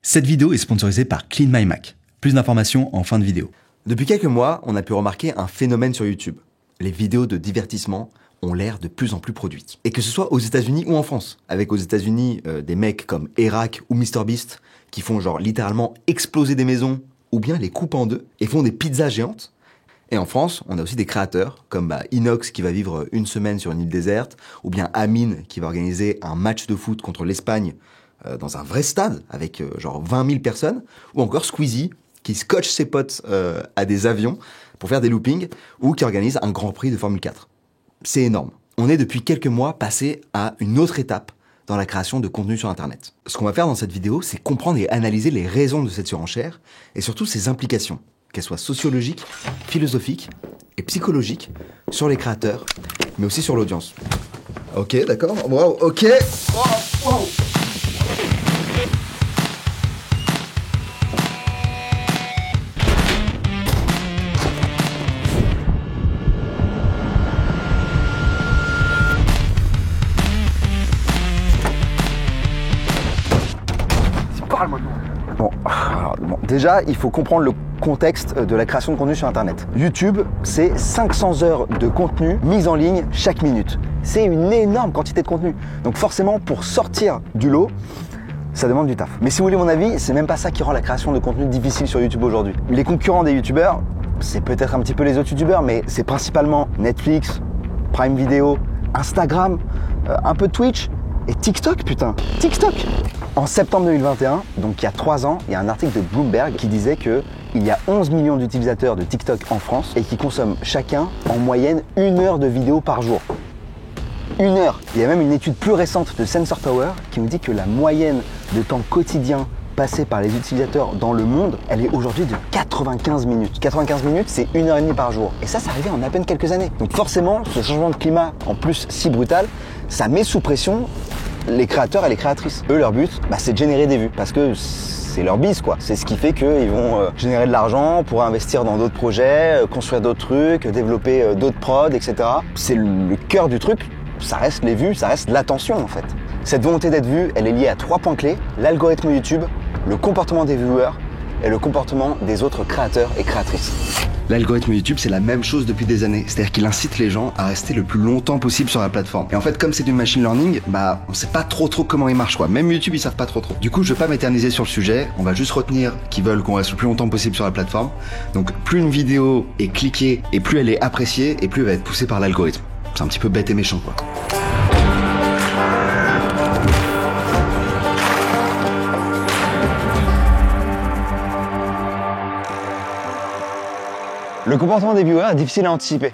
Cette vidéo est sponsorisée par Clean My Mac. Plus d'informations en fin de vidéo. Depuis quelques mois, on a pu remarquer un phénomène sur YouTube. Les vidéos de divertissement ont l'air de plus en plus produites. Et que ce soit aux États-Unis ou en France, avec aux États-Unis des mecs comme Erac ou MrBeast qui font genre littéralement exploser des maisons ou bien les coupent en deux et font des pizzas géantes. Et en France, on a aussi des créateurs comme Inox qui va vivre une semaine sur une île déserte, ou bien Amine qui va organiser un match de foot contre l'Espagne dans un vrai stade avec genre 20 000 personnes, ou encore Squeezie qui scotche ses potes à des avions pour faire des loopings, ou qui organise un Grand Prix de Formule 4. C'est énorme. On est depuis quelques mois passé à une autre étape dans la création de contenu sur Internet. Ce qu'on va faire dans cette vidéo, c'est comprendre et analyser les raisons de cette surenchère, et surtout ses implications, qu'elles soient sociologiques, philosophiques et psychologiques, sur les créateurs, mais aussi sur l'audience. Ok, d'accord. Wow, ok. Wow, wow. Bon, déjà, il faut comprendre le contexte de la création de contenu sur Internet. YouTube, c'est 500 heures de contenu mis en ligne chaque minute. C'est une énorme quantité de contenu. Donc forcément, pour sortir du lot, ça demande du taf. Mais si vous voulez mon avis, c'est même pas ça qui rend la création de contenu difficile sur YouTube aujourd'hui. Les concurrents des YouTubeurs, c'est peut-être un petit peu les autres YouTubeurs, mais c'est principalement Netflix, Prime Video, Instagram, un peu de Twitch et TikTok, putain. TikTok! En septembre 2021, donc il y a 3 ans, il y a un article de Bloomberg qui disait qu'il y a 11 millions d'utilisateurs de TikTok en France et qui consomment chacun en moyenne 1 heure de vidéo par jour. 1 heure! Il y a même une étude plus récente de Sensor Tower qui nous dit que la moyenne de temps quotidien passé par les utilisateurs dans le monde, elle est aujourd'hui de 95 minutes. 95 minutes, c'est 1h30 par jour. Et ça arrivait en à peine quelques années. Donc forcément, ce changement de climat, en plus si brutal, ça met sous pression les créateurs et les créatrices. Eux, leur but, c'est de générer des vues parce que c'est leur bise, quoi. C'est ce qui fait qu'ils vont générer de l'argent pour investir dans d'autres projets, construire d'autres trucs, développer d'autres prods, etc. C'est le cœur du truc, ça reste les vues, ça reste l'attention en fait. Cette volonté d'être vue, elle est liée à 3 points clés: l'algorithme YouTube, le comportement des viewers et le comportement des autres créateurs et créatrices. L'algorithme YouTube, c'est la même chose depuis des années. C'est-à-dire qu'il incite les gens à rester le plus longtemps possible sur la plateforme. Et en fait, comme c'est du machine learning, on sait pas trop comment il marche, quoi. Même YouTube, ils savent pas trop. Du coup, je vais pas m'éterniser sur le sujet. On va juste retenir qu'ils veulent qu'on reste le plus longtemps possible sur la plateforme. Donc, plus une vidéo est cliquée et plus elle est appréciée et plus elle va être poussée par l'algorithme. C'est un petit peu bête et méchant, quoi. Le comportement des viewers est difficile à anticiper.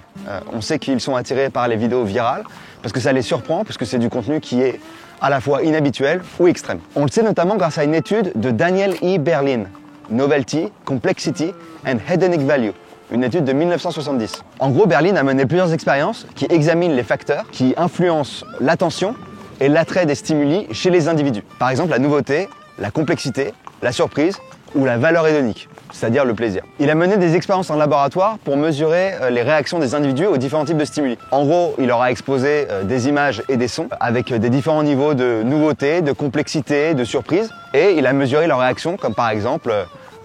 On sait qu'ils sont attirés par les vidéos virales parce que ça les surprend, parce que c'est du contenu qui est à la fois inhabituel ou extrême. On le sait notamment grâce à une étude de Daniel E. Berlin, Novelty, Complexity and Hedonic Value, une étude de 1970. En gros, Berlin a mené plusieurs expériences qui examinent les facteurs qui influencent l'attention et l'attrait des stimuli chez les individus. Par exemple, la nouveauté, la complexité, la surprise ou la valeur hédonique, c'est-à-dire le plaisir. Il a mené des expériences en laboratoire pour mesurer les réactions des individus aux différents types de stimuli. En gros, il leur a exposé des images et des sons avec des différents niveaux de nouveauté, de complexité, de surprise, et il a mesuré leurs réactions, comme par exemple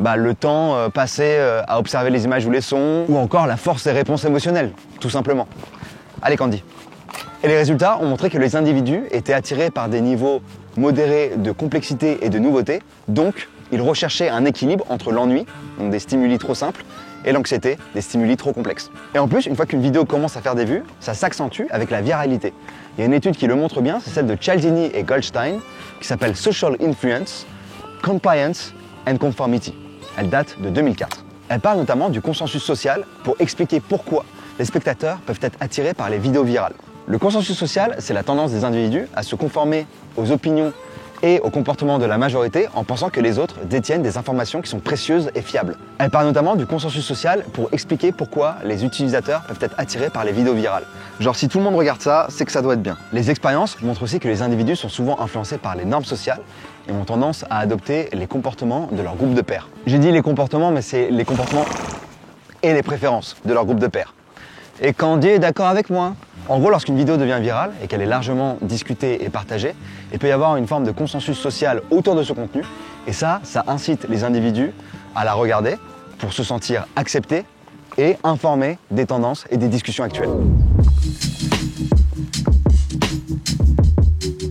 le temps passé à observer les images ou les sons, ou encore la force des réponses émotionnelles, tout simplement. Allez Candy. Et les résultats ont montré que les individus étaient attirés par des niveaux modérés de complexité et de nouveauté, donc ils recherchaient un équilibre entre l'ennui, donc des stimuli trop simples, et l'anxiété, des stimuli trop complexes. Et en plus, une fois qu'une vidéo commence à faire des vues, ça s'accentue avec la viralité. Il y a une étude qui le montre bien, c'est celle de Cialdini et Goldstein, qui s'appelle Social Influence, Compliance and Conformity. Elle date de 2004. Elle parle notamment du consensus social pour expliquer pourquoi les spectateurs peuvent être attirés par les vidéos virales. Le consensus social, c'est la tendance des individus à se conformer aux opinions et au comportement de la majorité en pensant que les autres détiennent des informations qui sont précieuses et fiables. Elle parle notamment du consensus social pour expliquer pourquoi les utilisateurs peuvent être attirés par les vidéos virales. Genre si tout le monde regarde ça, c'est que ça doit être bien. Les expériences montrent aussi que les individus sont souvent influencés par les normes sociales et ont tendance à adopter les comportements de leur groupe de pairs. J'ai dit les comportements, mais c'est les comportements et les préférences de leur groupe de pairs. Et Candy est d'accord avec moi? En gros, lorsqu'une vidéo devient virale et qu'elle est largement discutée et partagée, il peut y avoir une forme de consensus social autour de ce contenu. Et ça incite les individus à la regarder pour se sentir acceptés et informés des tendances et des discussions actuelles.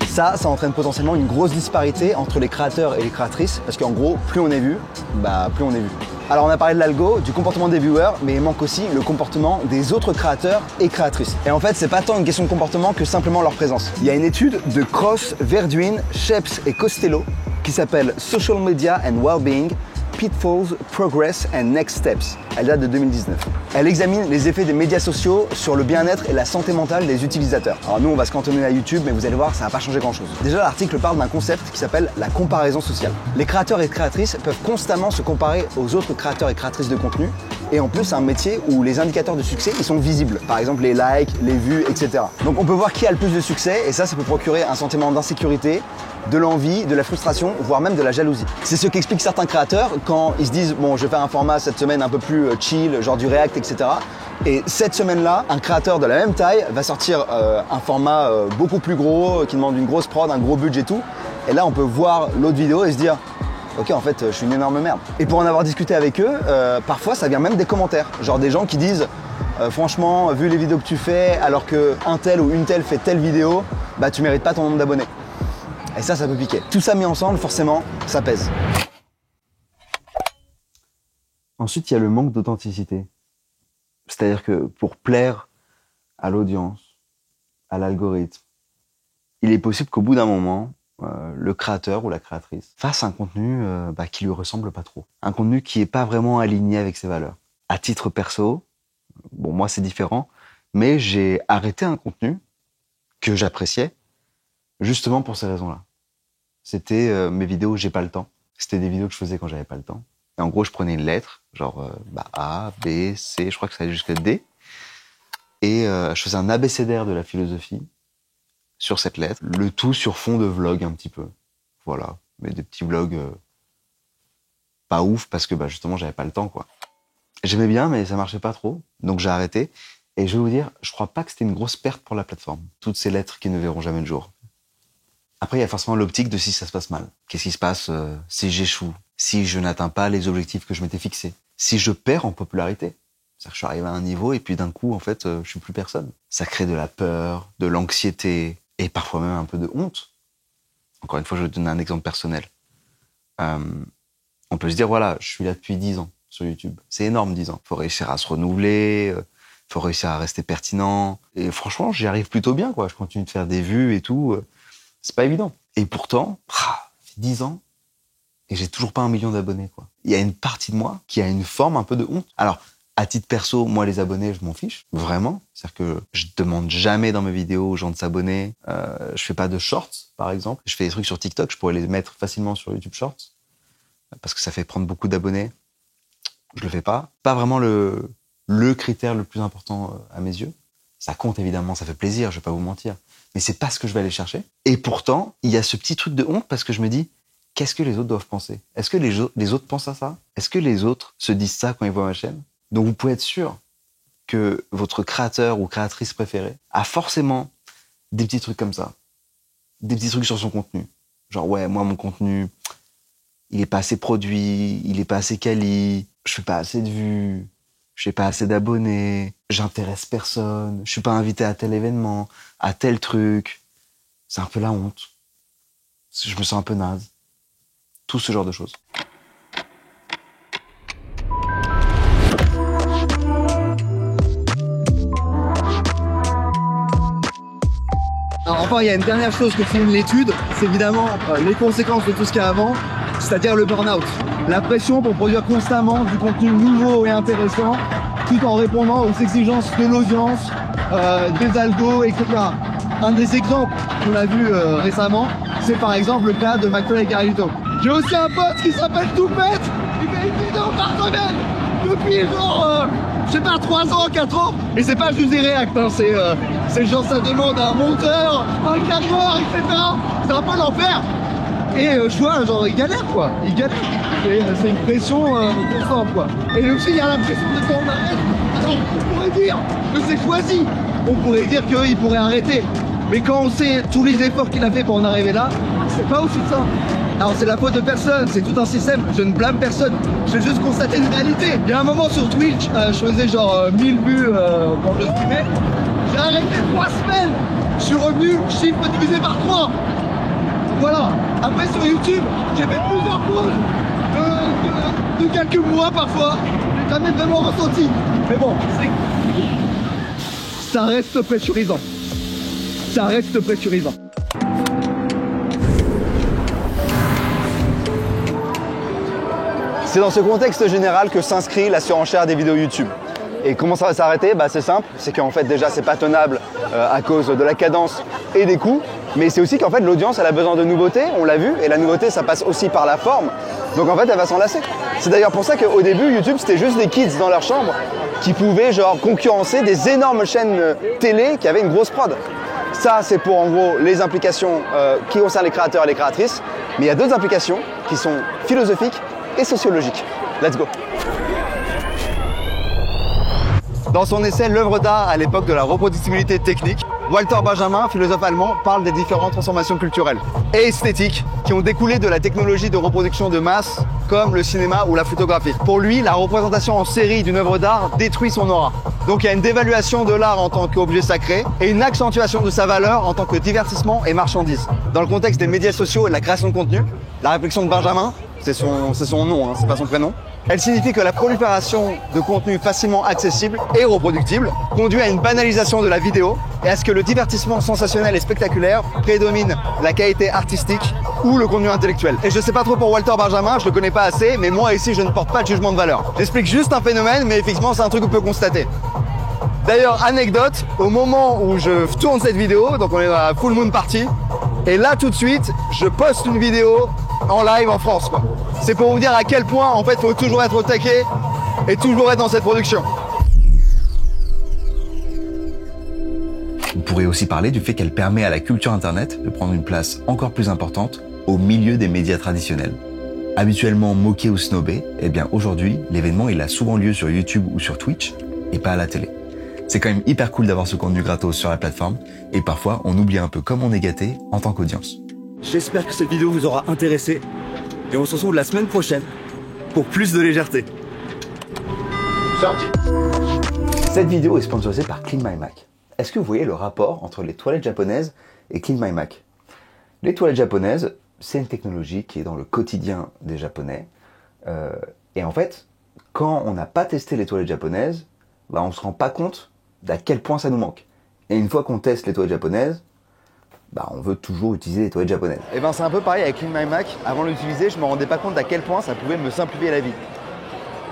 Ça entraîne potentiellement une grosse disparité entre les créateurs et les créatrices, parce qu'en gros, plus on est vu, plus on est vu. Alors on a parlé de l'algo, du comportement des viewers, mais il manque aussi le comportement des autres créateurs et créatrices. Et en fait, c'est pas tant une question de comportement que simplement leur présence. Il y a une étude de Cross, Verduin, Sheps et Costello qui s'appelle Social Media and Wellbeing, Pitfalls, Progress and Next Steps. Elle date de 2019. Elle examine les effets des médias sociaux sur le bien-être et la santé mentale des utilisateurs. Alors nous, on va se cantonner à YouTube, mais vous allez voir, ça n'a pas changé grand-chose. Déjà, l'article parle d'un concept qui s'appelle la comparaison sociale. Les créateurs et créatrices peuvent constamment se comparer aux autres créateurs et créatrices de contenu. Et en plus, c'est un métier où les indicateurs de succès, ils sont visibles. Par exemple, les likes, les vues, etc. Donc on peut voir qui a le plus de succès, et ça peut procurer un sentiment d'insécurité, de l'envie, de la frustration, voire même de la jalousie. C'est ce qu'expliquent certains créateurs quand ils se disent « bon, je vais faire un format cette semaine un peu plus chill, genre du React, etc. » Et cette semaine-là, un créateur de la même taille va sortir un format beaucoup plus gros, qui demande une grosse prod, un gros budget et tout. Et là, on peut voir l'autre vidéo et se dire « ok, en fait, je suis une énorme merde. » Et pour en avoir discuté avec eux, parfois, ça vient même des commentaires. Genre des gens qui disent franchement, vu les vidéos que tu fais, alors qu'un tel ou une telle fait telle vidéo, tu mérites pas ton nombre d'abonnés. Et ça peut piquer. Tout ça mis ensemble, forcément, ça pèse. Ensuite, il y a le manque d'authenticité. C'est-à-dire que pour plaire à l'audience, à l'algorithme, il est possible qu'au bout d'un moment, le créateur ou la créatrice fasse un contenu qui lui ressemble pas trop. Un contenu qui est pas vraiment aligné avec ses valeurs. À titre perso, bon, moi c'est différent, mais j'ai arrêté un contenu que j'appréciais justement pour ces raisons-là. C'était mes vidéos j'ai pas le temps. C'était des vidéos que je faisais quand j'avais pas le temps. Et en gros, je prenais une lettre, genre A, B, C, je crois que ça allait jusqu'à D. Et je faisais un abécédaire de la philosophie sur cette lettre. Le tout sur fond de vlog un petit peu. Voilà. Mais des petits vlogs pas ouf parce que justement, j'avais pas le temps, quoi. J'aimais bien, mais ça marchait pas trop. Donc j'ai arrêté. Et je vais vous dire, je crois pas que c'était une grosse perte pour la plateforme. Toutes ces lettres qui ne verront jamais le jour. Après, il y a forcément l'optique de si ça se passe mal. Qu'est-ce qui se passe si j'échoue, si je n'atteins pas les objectifs que je m'étais fixés, si je perds en popularité. C'est-à-dire que je suis arrivé à un niveau et puis d'un coup, en fait, je suis plus personne. Ça crée de la peur, de l'anxiété et parfois même un peu de honte. Encore une fois, je vais donner un exemple personnel. On peut se dire, voilà, je suis là depuis 10 ans sur YouTube. C'est énorme, 10 ans. Faut réussir à se renouveler, faut réussir à rester pertinent. Et franchement, j'y arrive plutôt bien, quoi. Je continue de faire des vues et tout. C'est pas évident. Et pourtant, 10 ans, et j'ai toujours pas 1 million d'abonnés, quoi. Il y a une partie de moi qui a une forme un peu de honte. Alors, à titre perso, moi, les abonnés, je m'en fiche. Vraiment. C'est-à-dire que je demande jamais dans mes vidéos aux gens de s'abonner. Je fais pas de shorts, par exemple. Je fais des trucs sur TikTok, je pourrais les mettre facilement sur YouTube Shorts. Parce que ça fait prendre beaucoup d'abonnés. Je le fais pas. Pas vraiment le critère le plus important à mes yeux. Ça compte évidemment, ça fait plaisir, je vais pas vous mentir. Mais c'est pas ce que je vais aller chercher. Et pourtant, il y a ce petit truc de honte parce que je me dis, qu'est-ce que les autres doivent penser? Est-ce que les autres pensent à ça? Est-ce que les autres se disent ça quand ils voient ma chaîne? Donc vous pouvez être sûr que votre créateur ou créatrice préférée a forcément des petits trucs comme ça. Des petits trucs sur son contenu. Genre, ouais, moi, mon contenu, il est pas assez produit, il est pas assez quali, je fais pas assez de vues, je fais pas assez d'abonnés, j'intéresse personne, je suis pas invité à tel événement, à tel truc. C'est un peu la honte. Je me sens un peu naze. Tout ce genre de choses. Alors enfin, il y a une dernière chose que filme l'étude, c'est évidemment les conséquences de tout ce qu'il y a avant, c'est-à-dire le burn-out. La pression pour produire constamment du contenu nouveau et intéressant, tout en répondant aux exigences de l'audience, des algos, etc. Un des exemples qu'on a vu récemment, c'est par exemple le cas de McFly et Carlito. J'ai aussi un pote qui s'appelle Toupette, il fait une vidéo par semaine depuis genre, je sais pas, 3 ans, 4 ans, et c'est pas juste des réacts, hein, c'est genre ça demande un monteur, un cadreur, etc. C'est un peu l'enfer. Et je vois, genre, il galère, quoi. Il galère. C'est une pression constante, quoi. Et aussi, il y a la pression de temps d'arrêt. Alors, on pourrait dire que c'est choisi. on pourrait dire qu'il pourrait arrêter. Mais quand on sait tous les efforts qu'il a fait pour en arriver là, c'est pas aussi ça. Alors c'est la faute de personne, c'est tout un système, je ne blâme personne, je vais juste constater une réalité. Il y a un moment sur Twitch, je faisais genre 1000 vues quand je streamais, j'ai arrêté 3 semaines, je suis revenu, chiffre divisé par 3. Voilà, après sur YouTube, j'ai fait plusieurs pauses de quelques mois parfois, j'ai jamais vraiment ressenti. Mais bon, ça reste pressurisant. Ça reste pressurisant. C'est dans ce contexte général que s'inscrit la surenchère des vidéos YouTube. Et comment ça va s'arrêter? C'est simple, c'est qu'en fait déjà c'est pas tenable à cause de la cadence et des coûts, mais c'est aussi qu'en fait l'audience elle a besoin de nouveautés, on l'a vu, et la nouveauté ça passe aussi par la forme, donc en fait elle va s'en lasser. C'est d'ailleurs pour ça qu'au début YouTube c'était juste des kids dans leur chambre qui pouvaient genre concurrencer des énormes chaînes télé qui avaient une grosse prod. Ça c'est pour en gros les implications qui concernent les créateurs et les créatrices, mais il y a d'autres implications qui sont philosophiques et sociologiques. Let's go! Dans son essai L'œuvre d'art à l'époque de la reproductibilité technique, Walter Benjamin, philosophe allemand, parle des différentes transformations culturelles et esthétiques qui ont découlé de la technologie de reproduction de masse comme le cinéma ou la photographie. Pour lui, la représentation en série d'une œuvre d'art détruit son aura. Donc il y a une dévaluation de l'art en tant qu'objet sacré et une accentuation de sa valeur en tant que divertissement et marchandise. Dans le contexte des médias sociaux et de la création de contenu, la réflexion de Benjamin, c'est son nom, c'est pas son prénom, elle signifie que la prolifération de contenus facilement accessibles et reproductibles conduit à une banalisation de la vidéo et à ce que le divertissement sensationnel et spectaculaire prédomine la qualité artistique ou le contenu intellectuel. Et je sais pas trop pour Walter Benjamin, je le connais pas assez, mais moi ici je ne porte pas de jugement de valeur. J'explique juste un phénomène, mais effectivement c'est un truc qu'on peut constater. D'ailleurs, anecdote, au moment où je tourne cette vidéo, donc on est dans la Full Moon Party, et là tout de suite, je poste une vidéo en live en France, quoi. C'est pour vous dire à quel point, en fait, il faut toujours être au taquet et toujours être dans cette production. On pourrait aussi parler du fait qu'elle permet à la culture internet de prendre une place encore plus importante au milieu des médias traditionnels. Habituellement moqué ou snobé, eh bien aujourd'hui, l'événement il a souvent lieu sur YouTube ou sur Twitch et pas à la télé. C'est quand même hyper cool d'avoir ce contenu gratos sur la plateforme et parfois on oublie un peu comme on est gâté en tant qu'audience. J'espère que cette vidéo vous aura intéressé et on se retrouve la semaine prochaine pour plus de légèreté. Cette vidéo est sponsorisée par Clean My Mac. Est-ce que vous voyez le rapport entre les toilettes japonaises et Clean My Mac? Les toilettes japonaises, c'est une technologie qui est dans le quotidien des Japonais. Et en fait, quand on n'a pas testé les toilettes japonaises, on ne se rend pas compte d'à quel point ça nous manque. Et une fois qu'on teste les toilettes japonaises, on veut toujours utiliser les toilettes japonaises. Et c'est un peu pareil avec Clean My Mac. Avant de l'utiliser, je me rendais pas compte d'à quel point ça pouvait me simplifier la vie.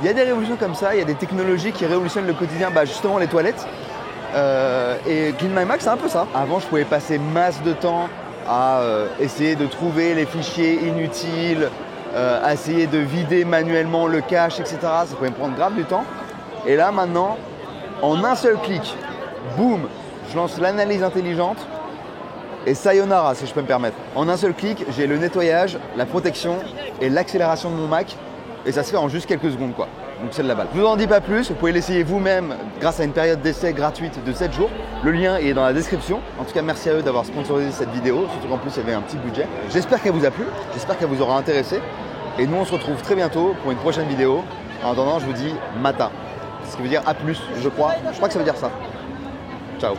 Il y a des révolutions comme ça, il y a des technologies qui révolutionnent le quotidien, justement les toilettes. Et Clean My Mac, c'est un peu ça. Avant, je pouvais passer masse de temps à essayer de trouver les fichiers inutiles, à essayer de vider manuellement le cache, etc. Ça pouvait me prendre grave du temps. Et là, maintenant, en un seul clic, boum, je lance l'analyse intelligente et sayonara, si je peux me permettre. En un seul clic, j'ai le nettoyage, la protection et l'accélération de mon Mac. Et ça se fait en juste quelques secondes, quoi. Donc c'est de la balle. Je vous en dis pas plus, vous pouvez l'essayer vous-même grâce à une période d'essai gratuite de 7 jours. Le lien est dans la description. En tout cas, merci à eux d'avoir sponsorisé cette vidéo, surtout qu'en plus il y avait un petit budget. J'espère qu'elle vous a plu, j'espère qu'elle vous aura intéressé. Et nous on se retrouve très bientôt pour une prochaine vidéo. En attendant, je vous dis mata. Ce qui veut dire à plus, je crois. Je crois que ça veut dire ça. Ciao.